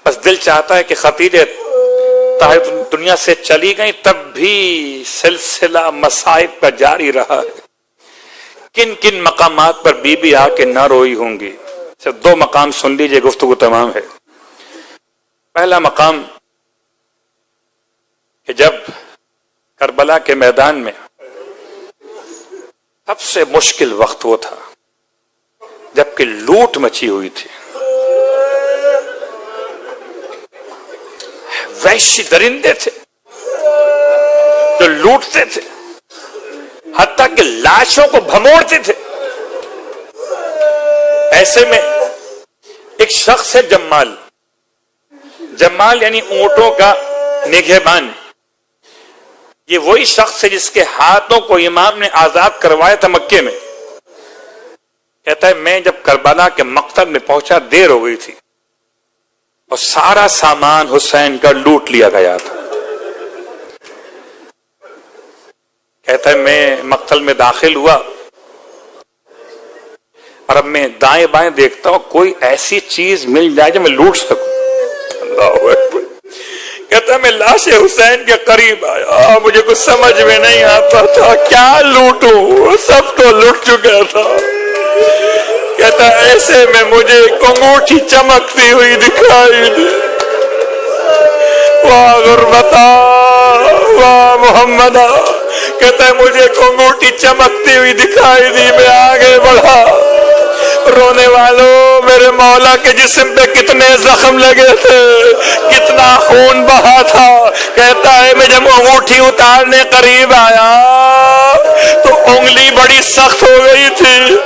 بس دل چاہتا ہے کہ خدیجہ طاہر دنیا سے چلی گئی تب بھی سلسلہ مصائب کا جاری رہا ہے. کن کن مقامات پر بی بی آ کے نہ روئی ہوں گی. صرف 2 مقام سن لیجئے، گفتگو تمام ہے. پہلا مقام کہ جب کربلا کے میدان میں سب سے مشکل وقت وہ تھا جبکہ لوٹ مچی ہوئی تھی، وحشی درندے تھے جو لوٹتے تھے، حتیٰ کہ لاشوں کو بھموڑتے تھے. ایسے میں ایک شخص ہے جمال. جمال یعنی اونٹوں کا نگہبان. یہ وہی شخص ہے جس کے ہاتھوں کو امام نے آزاد کروایا تھا مکے میں. کہتا ہے میں جب کربلا کے مقتل میں پہنچا دیر ہو گئی تھی اور سارا سامان حسین کا لوٹ لیا گیا تھا. کہتا ہے میں مقتل میں داخل ہوا اور اب میں دائیں بائیں دیکھتا ہوں کوئی ایسی چیز مل جائے جو میں لوٹ سکوں. اللہ اکبر. کہتا ہے میں لاش حسین کے قریب آیا، مجھے کچھ سمجھ میں نہیں آتا تھا کیا لوٹوں، سب تو لوٹ چکا تھا. کہتا ہے ایسے میں مجھے ایک انگوٹھی چمکتی ہوئی دکھائی دی. واہ غربتا واہ محمدہ. کہتا ہے مجھے ایک انگوٹھی چمکتی ہوئی دکھائی دی. میں آگے بڑھا. رونے والوں، میرے مولا کے جسم پہ کتنے زخم لگے تھے، کتنا خون بہا تھا. کہتا ہے میں جب انگوٹھی اتارنے قریب آیا تو انگلی بڑی سخت ہو گئی تھی،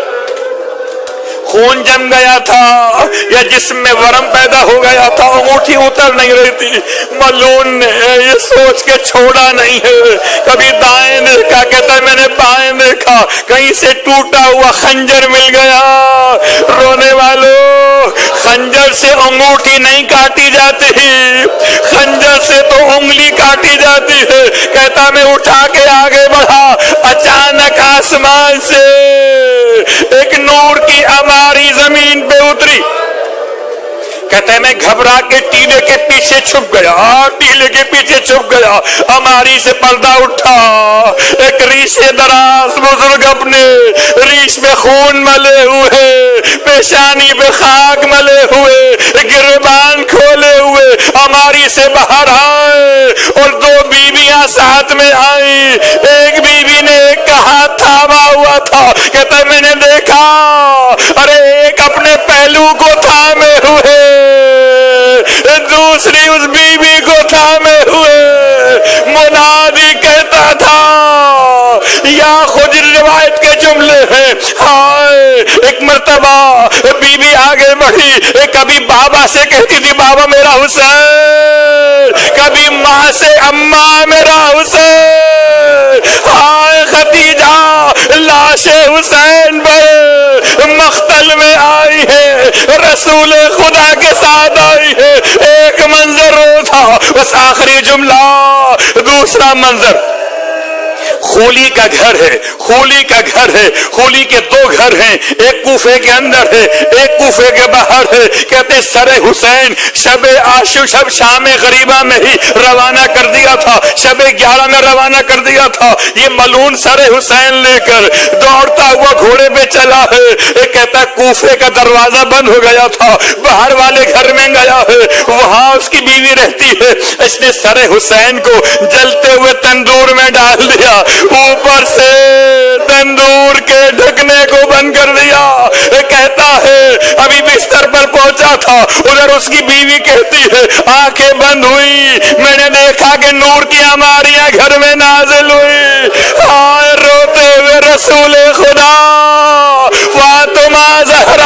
خون جم گیا تھا یا جسم میں ورم پیدا ہو گیا تھا، انگوٹھی اتر نہیں رہی تھی. ملعون نے یہ سوچ کے چھوڑا نہیں ہے، کبھی دائیں دیکھا، کہتا ہے میں نے بائیں دیکھا، کہیں سے ٹوٹا ہوا خنجر مل گیا. رونے والوں، خنجر سے انگوٹھی نہیں کاٹی جاتی، خنجر سے تو انگلی کاٹی جاتی ہے. کہتا میں اٹھا کے آگے بڑھا، اچانک آسمان سے ایک نور کی ہماری زمین پہ اتری. کہتا ہے میں گھبرا کے ٹیلے کے پیچھے چھپ گیا، ٹیلے کے پیچھے چھپ گیا. ہماری سے پردہ اٹھا، ایک ریشے دراز بزرگ اپنے ریش میں خون ملے ہوئے، پیشانی پہ خاک ملے ہوئے، گریبان کھولے ہوئے ہماری سے باہر آئے اور 2 بیویاں ساتھ میں آئیں. ایک بیوی نے ایک کا ہاتھ تھاما ہوا تھا. کہتا ہے میں نے دیکھا ارے ایک اپنے پہلو کو تھامے ہوئے، دوسری اس بیوی کو تھامے ہوئے. منادی کہتا تھا یا خود روایت کے جملے ہیں. ہائے ایک مرتبہ بیوی آگے بڑھی، کبھی بابا سے کہتی تھی بابا میرا حسین، کبھی ماں سے اماں میرا حسین. ہائے خدیجہ لاش حسین پر مقتل میں آئی ہے، رسول خدا کے ساتھ آئی ہے. ایک منظر وہ تھا، بس آخری جملہ. دوسرا منظر خولی کا گھر ہے، خولی کا گھر ہے. خولی کے 2 گھر ہیں، ایک کوفے کے اندر ہے، ایک کوفے کے باہر ہے. کہتے سر حسین شب عاشور، شب شام غریبہ میں ہی روانہ کر دیا تھا، شب 11 میں روانہ کر دیا تھا. یہ ملعون سر حسین لے کر دوڑتا ہوا گھوڑے پہ چلا ہے. کہتا کوفے کا دروازہ بند ہو گیا تھا، باہر والے گھر میں گیا ہے، وہاں اس کی بیوی رہتی ہے. اس نے سر حسین کو جلتے ہوئے تندور میں ڈال دیا، اوپر سے تندور کے ڈھکنے کو بند کر دیا. کہتا ہے ابھی بستر پر پہنچا تھا، ادھر اس کی بیوی کہتی ہے آنکھیں بند ہوئی، میں نے دیکھا کہ نور کی ہماریاں گھر میں نازل ہوئی. ہائے روتے ہوئے رسول خدا فاطمہ زہرا